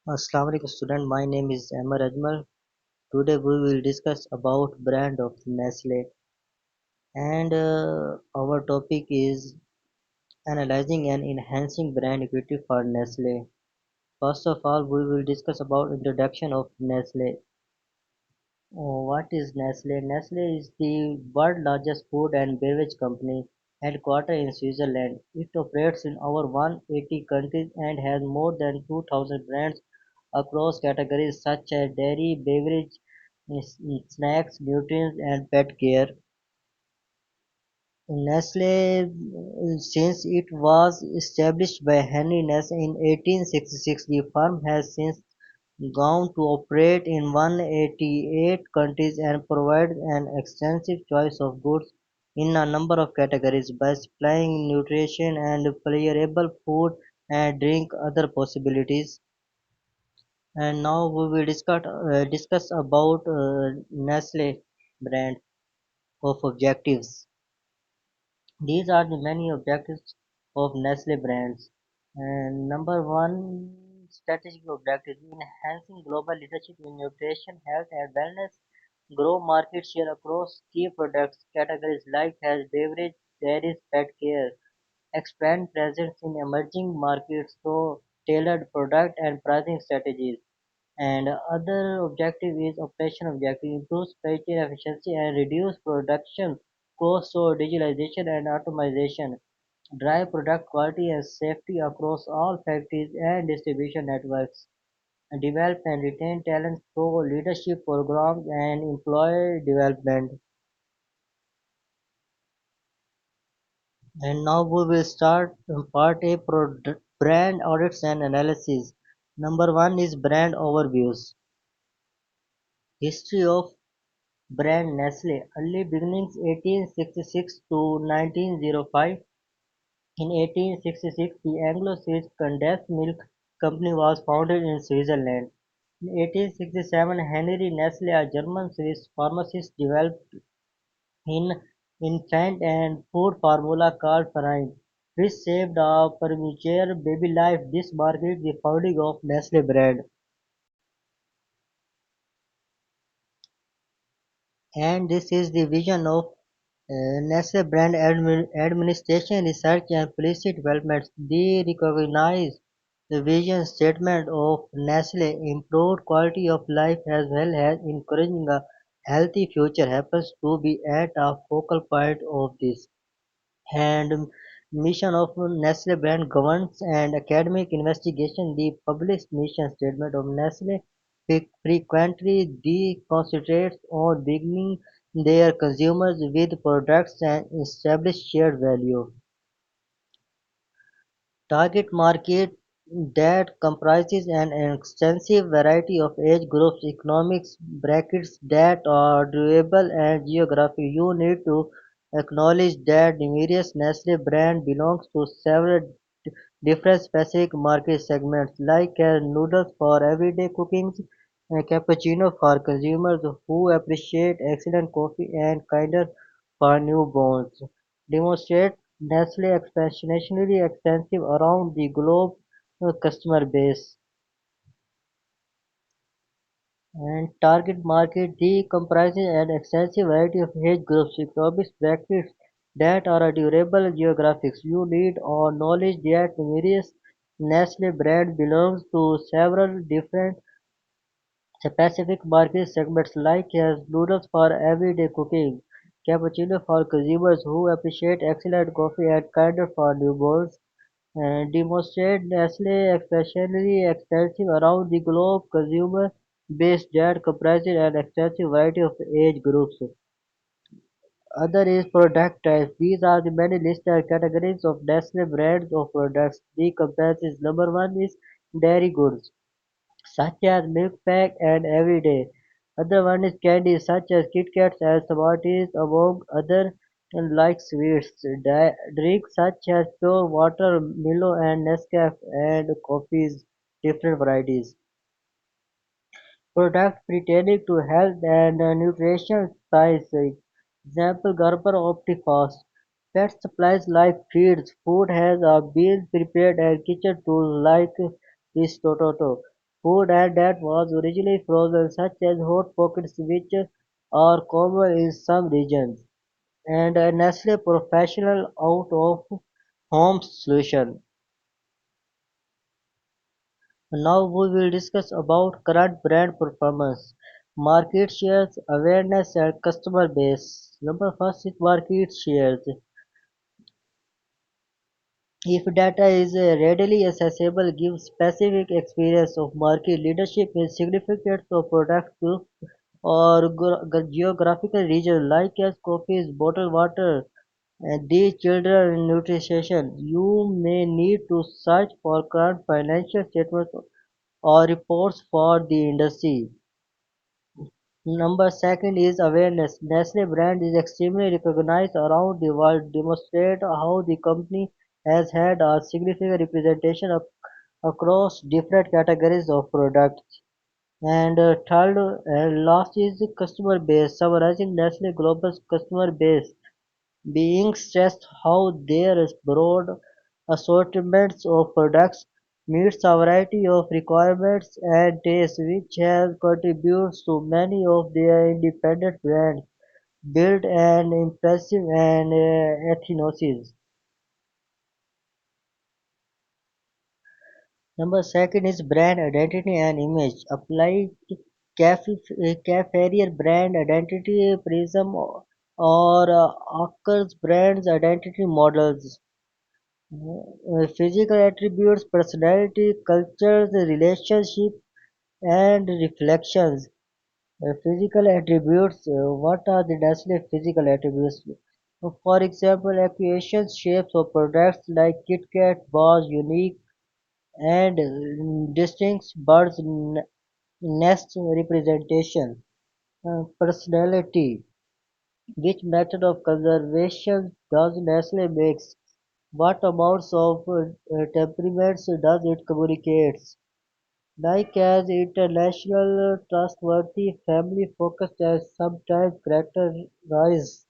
Assalamu alaikum student, my name is Amar Ajmal. Today we will discuss about brand of Nestle and our topic is analyzing and enhancing brand equity for Nestle. First of all, we will discuss about introduction of Nestle. What is Nestle? Nestle is the world largest food and beverage company headquartered in Switzerland. It operates in over 180 countries and has more than 2,000 brands across categories such as dairy, beverage, snacks, nutrients, and pet care. Nestle, since it was established by Henry Nestle in 1866, the firm has since gone to operate in 188 countries and provides an extensive choice of goods in a number of categories by supplying nutrition and perishable food and drink other possibilities. And now we will discuss about Nestle brand of objectives. These are the many objectives of Nestle brands. And number one strategic objective enhancing global leadership in nutrition, health, and wellness, grow market share across key products categories like health, beverage, dairies, pet care, expand presence in emerging markets through tailored product and pricing strategies. And other objective is operation objective, improve supply chain efficiency and reduce production costs through digitalization and automation, drive product quality and safety across all factories and distribution networks, and develop and retain talent through leadership programs and employee development. And now we will start part A, brand audits and analysis. Number one is brand overviews. History of brand Nestle, early beginnings 1866 to 1905. In 1866, the Anglo-Swiss Condensed Milk Company was founded in Switzerland. In 1867, Henry Nestle, a German-Swiss pharmacist, developed an infant and food formula called Farine, which saved a premature baby life. This marked the founding of Nestle brand. And this is the vision of Nestle Brand Administration Research and Policy Development. They recognize the vision statement of Nestle: improved quality of life as well as encouraging a healthy future happens to be at a focal point of this. And mission of Nestle brand governance and academic investigation. The published mission statement of Nestle frequently concentrates on beginning their consumers with products and establish shared value. Target market that comprises an extensive variety of age groups, economic brackets that are durable and geographic. You need to acknowledge that numerous Nestle brand belongs to several different specific market segments like noodles for everyday cooking, cappuccino for consumers who appreciate excellent coffee, and kinder for newborns. Demonstrate Nestle expansionally extensive around the globe customer base. And target market comprises an extensive variety of age groups, economic brackets that are durable geographics. You need or knowledge that various Nestle brand belongs to several different specific market segments like as noodles for everyday cooking, cappuccino for consumers who appreciate excellent coffee, and kinder for newborns. And demonstrate Nestle especially extensive around the globe consumer base that comprises an extensive variety of age groups. Other is product types. These are the many listed categories of Nestle brands of products. The comprises number one is dairy goods, such as milk pack and everyday. Other one is candy, such as Kit Kats and Smarties, among other like sweets. Drinks such as pure water, Milo and Nescafe, and coffees, different varieties. Products pertaining to health and nutrition science, example Gerber Optifast. Pet supplies like feeds, food has been prepared and kitchen tools like Ristoto. Food and that was originally frozen, such as hot pockets, which are common in some regions, and a Nestle Professional out of home solution. Now we will discuss about current brand performance, market shares, awareness, and customer base. Number first is market shares. If data is readily accessible, gives specific experience of market leadership in significant of product group or geographical region like as coffees, bottled water, and these children nutrition. You may need to search for current financial statements or reports for the industry. Number second is awareness. Nestle brand is extremely recognized around the world, demonstrate how the company has had a significant representation across different categories of products. And third and last is the customer base, summarizing Nestle global customer base, being stressed how their broad assortments of products meets a variety of requirements and tastes, which has contributed to many of their independent brands build an impressive and ethnosis. Number second is brand identity and image. Apply Cafeteria brand identity prism or occurs brands identity models. Physical attributes, personality, cultures, relationship, and reflections. Physical attributes. What are the Nestle physical attributes? For example, acquisition shapes of products like KitKat was unique and distinct birds nest representation. Personality. Which method of conservation does Nestle makes? What amounts of temperaments does it communicate? Like as international, trustworthy, family-focused, and sometimes characterized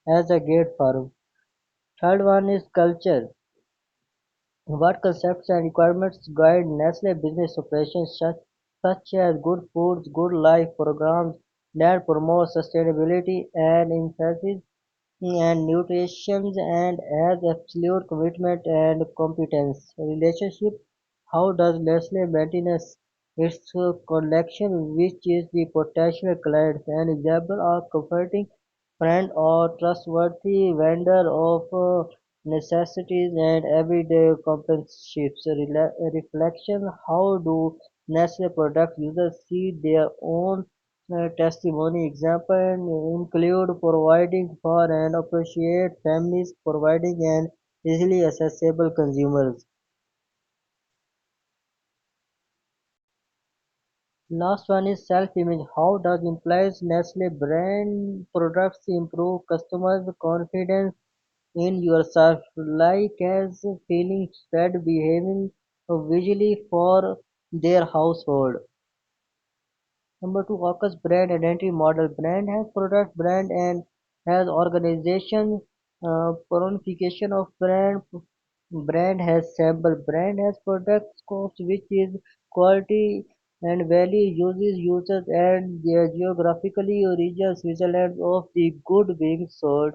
as a great firm. Third one is culture. What concepts and requirements guide Nestle business operations such as good foods, good life programs that promote sustainability and emphasis and nutrition and as absolute commitment and competence. Relationship. How does Nestle maintain its connection which is the potential clients? An example of comforting friend or trustworthy vendor of necessities and everyday companionship. Reflection. How do Nestle product users see their own testimony example include providing for and appreciate families, providing an easily accessible consumers. Last one is self-image. How does implies Nestle brand products improve customers' confidence in yourself, like as feeling spread behaving visually for their household? Number two, focus brand identity model. Brand has product brand and has organization personification of brand. Brand has symbol. Brand has product scopes which is quality and value uses users and their geographically origins Switzerland of the good being sold.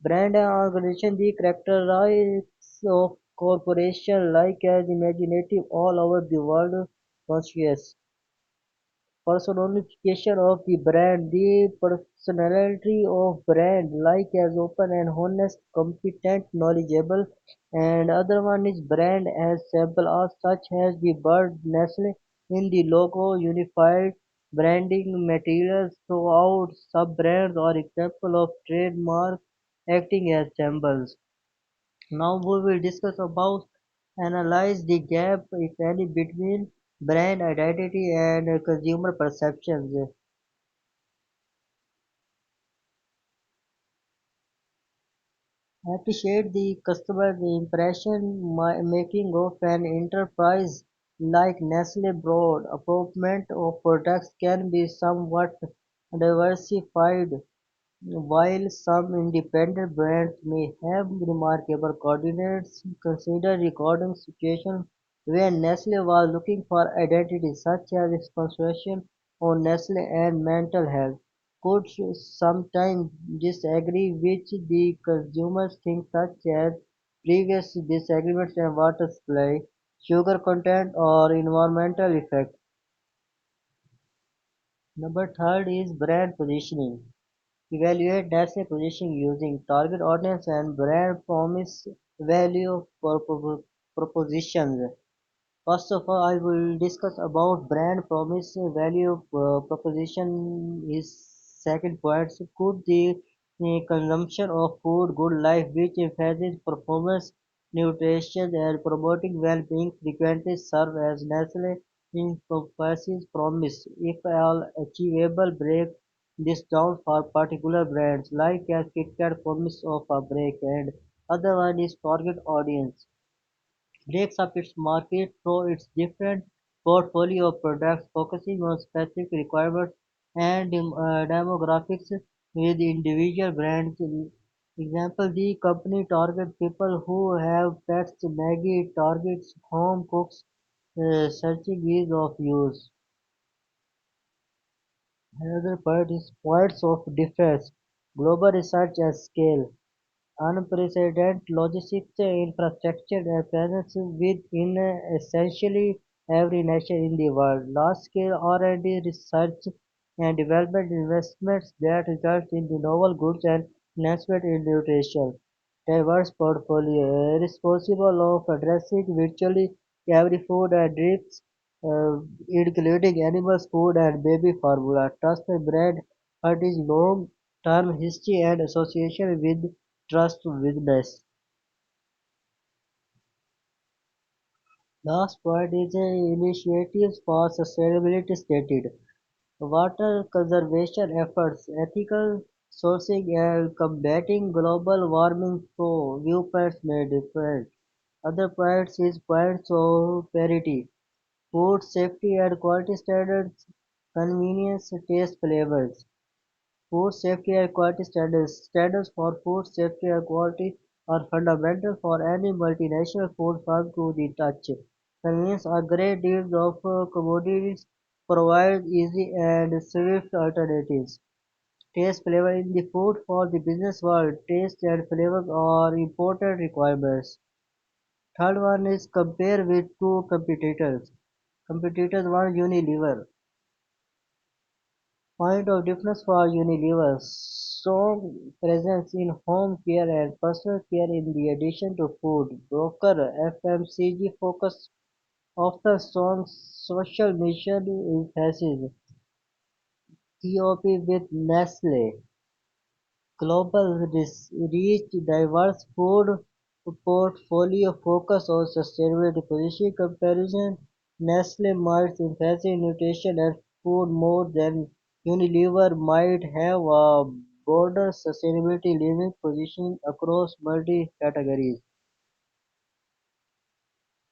Brand and organization the characteristics of corporation like as imaginative all over the world conscious personification of the brand, the personality of brand, like as open and honest, competent, knowledgeable, and other one is brand as simple as such as the bird Nestle in the logo, unified branding materials throughout sub-brands or example of trademark acting as symbols. Now we will discuss about analyze the gap, if any, between brand identity and consumer perceptions. Appreciate the customer impression making of an enterprise like Nestle broad appropriate of products can be somewhat diversified. While some independent brands may have remarkable coordinates, consider recording situation When Nestle was looking for identities such as expansion on Nestle and mental health, could sometimes disagree with the consumers think such as previous disagreements and water supply, sugar content or environmental effect. Number third is brand positioning. Evaluate Nestle positioning using target audience and brand promise value propositions. First of all, I will discuss about brand promise value proposition is second point. So could the consumption of food good life which emphasizes performance, nutrition and promoting well-being frequently serve as Nestle encompasses promise. If all achievable, break this down for particular brands like as KitKat promise of a break and other one is target audience breaks up its market through its different portfolio of products, focusing on specific requirements and demographics with individual brands. Example, the company targets people who have pets, Maggie targets home cooks searching ease of use. Another point is points of difference, global research and scale. Unprecedented logistics infrastructure and presence within essentially every nation in the world. Large-scale R&D research and development investments that result in the novel goods and enhancement in nutrition. Diverse portfolio responsible of addressing virtually every food and drinks, including animals food and baby formula. Trusted brand heritage long-term history and association with trustworthiness. Last point is initiatives for sustainability stated. Water conservation efforts, ethical sourcing and combating global warming through viewpoints may differ. Other points is points of parity, food safety and quality standards, convenience, taste, flavors. Food safety and quality standards. Standards for food safety and quality are fundamental for any multinational food firm to the touch. Convenience a great deals of commodities provide easy and swift alternatives. Taste flavor in the food for the business world. Taste and flavors are important requirements. Third one is compare with two competitors. Competitors one Unilever. Point of difference for Unilever: strong presence in home care and personal care in the addition to food. Broker FMCG focus often strong social mission emphasis. TOP with Nestle. Global reach diverse food portfolio focus on sustainability positioning comparison. Nestle might emphasize nutrition and food more than Unilever might have a broader sustainability living positioning across multi-categories.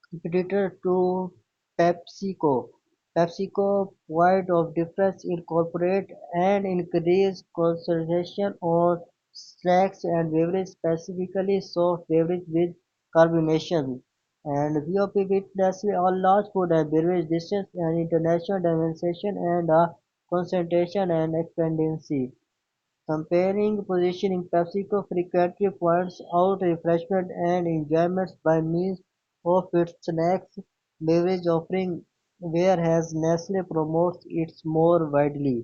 Competitor to PepsiCo. PepsiCo point of difference incorporate and increase concentration on snacks and beverages, specifically soft beverage with carbonation. And VOP witness on large food and beverage dishes and international dimension and concentration and expendency. Comparing positioning, PepsiCo frequently points out refreshment and enjoyment by means of its snacks beverage offering, whereas Nestle promotes it more widely.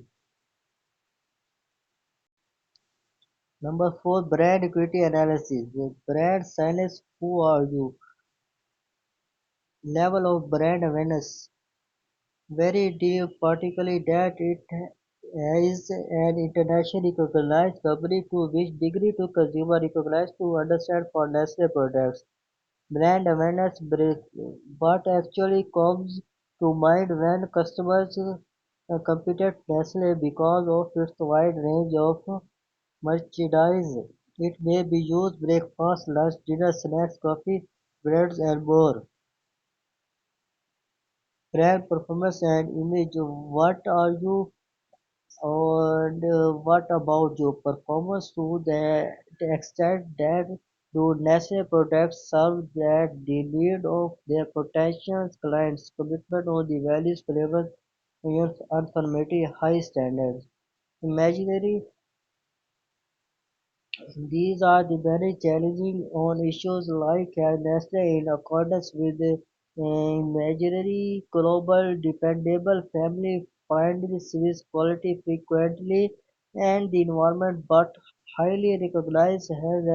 Number 4, brand equity analysis. The brand silence, who are you? Level of brand awareness very deep, particularly that it is an internationally recognized company to which degree to consumer recognized to understand for Nestle products. Brand awareness what actually comes to mind when customers compete Nestle because of its wide range of merchandise. It may be used breakfast, lunch, dinner, snacks, coffee, breads and more. Brand performance and image. What are you and what about your performance to the extent that Do Nestle products serve that the need of their potential clients? Commitment on the values, flavors, uniformity, high standards. Imaginary These are the very challenging on issues like can Nestle in accordance with the imaginary global dependable family friendly Swiss quality frequently and the environment but highly recognized as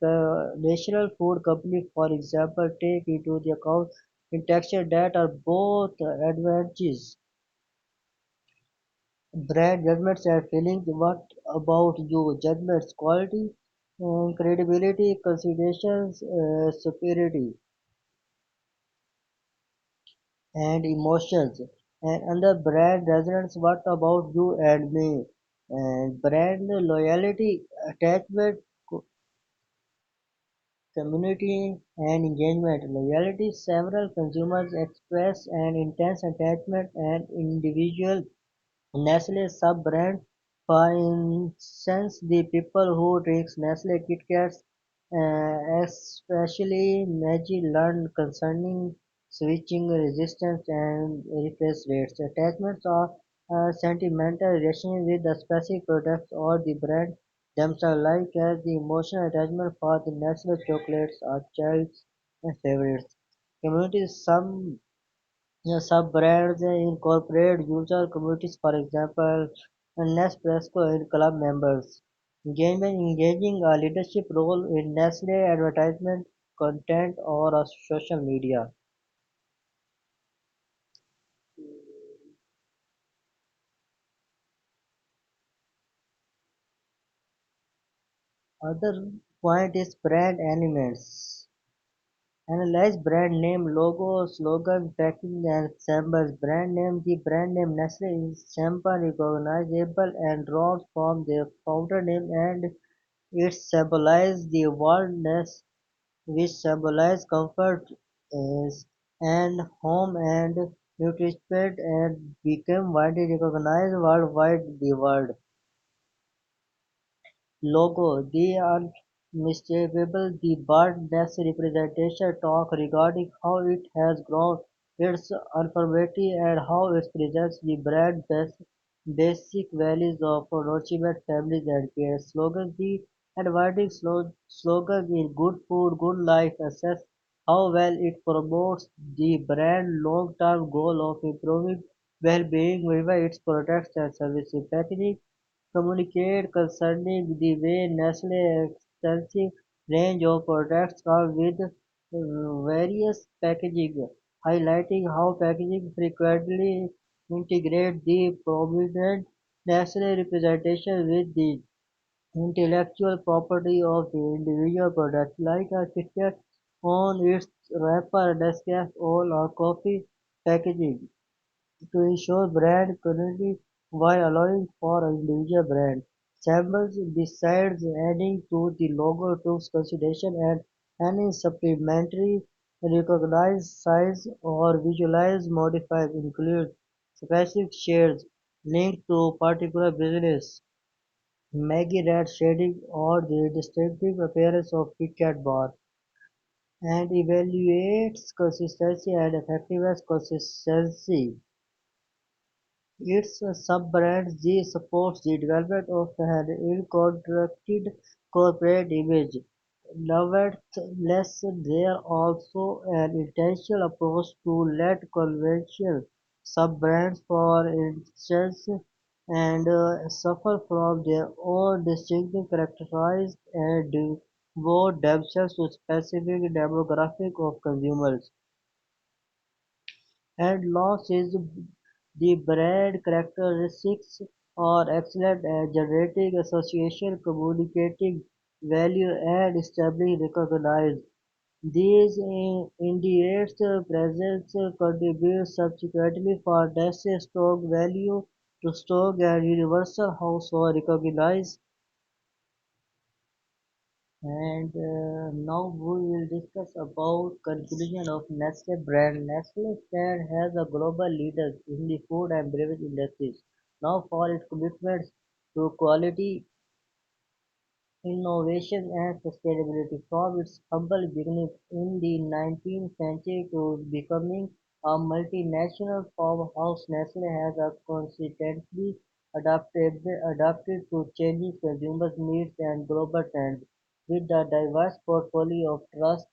an national food company for example take into the account in texture that are both advantages. Brand judgments and feelings. What about you? Judgments, quality, credibility, considerations, superiority, and emotions. And under brand resonance, what about you and me? And brand loyalty, attachment, community, and engagement. Loyalty, several consumers express an intense attachment and individual Nestle sub-brand, for instance, the people who drink Nestle KitKats, especially Maggie, learn concerning switching resistance and refresh rates. Attachments are sentimental relation with the specific products or the brand themselves, like as the emotional attachment for the Nestle chocolates or child's favorites. Communities, some sub-brands incorporate user communities, for example, Nespresso and club members. Engaging a leadership role in Nestle advertisement, content, or social media. Other point is brand elements. Analyze brand name, logo, slogan, packaging, and symbols. Brand name: the brand name Nestle is simple, recognizable, and drawn from the founder name and it symbolizes the wildness which symbolize comfort is and home and nutrition and became widely recognized worldwide. The word logo, the unmistakable, the bird's representation talk regarding how it has grown, its uniformity and how it presents the brand basic values of nourishment, families and care. Slogans, the advertising slogan in good food, good life, assess how well it promotes the brand long-term goal of improving well-being wherever its products and services. Packaging communicate concerning the way Nestle's extensive range of products come with various packaging, highlighting how packaging frequently integrate the prominent Nestle representation with the intellectual property of the individual product, like a KitKat on its wrapper, Nescafe oil or coffee packaging to ensure brand continuity while allowing for individual brand samples besides adding to the logo to consideration and any supplementary recognized size or visualized modifiers include specific shades linked to particular business, Maggie red shading or the distinctive appearance of KitKat bar, and evaluates consistency and effectiveness consistency. Its sub-brand G supports the development of an uncontracted corporate image. Nevertheless, there also an intentional approach to let conventional sub-brands, for instance, and suffer from their own distinctive characteristics and devote themselves to specific demographic of consumers and loss is the brand characteristics are excellent at generating association, communicating value, and establishing recognize. These indicates presence contributes subsequently for this strong value to strong and universal household recognized. And now we will discuss about conclusion of Nestle brand. Nestle stand as a global leader in the food and beverage industries. Now for its commitments to quality innovation and sustainability. From its humble beginning in the 19th century to becoming a multinational powerhouse, Nestle has consistently adapted to changing consumer needs and global trends. With a diverse portfolio of trust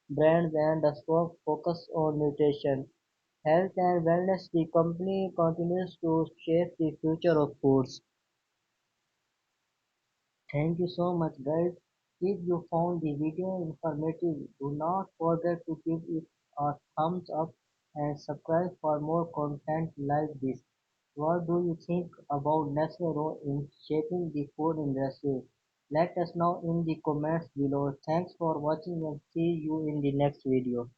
brands and a strong focus on nutrition, health and wellness, the company continues to shape the future of foods. Thank you so much, guys. If you found the video informative, do not forget to give it a thumbs up and subscribe for more content like this. What do you think about Nestle role in shaping the food industry? Let us know in the comments below. Thanks for watching and see you in the next video.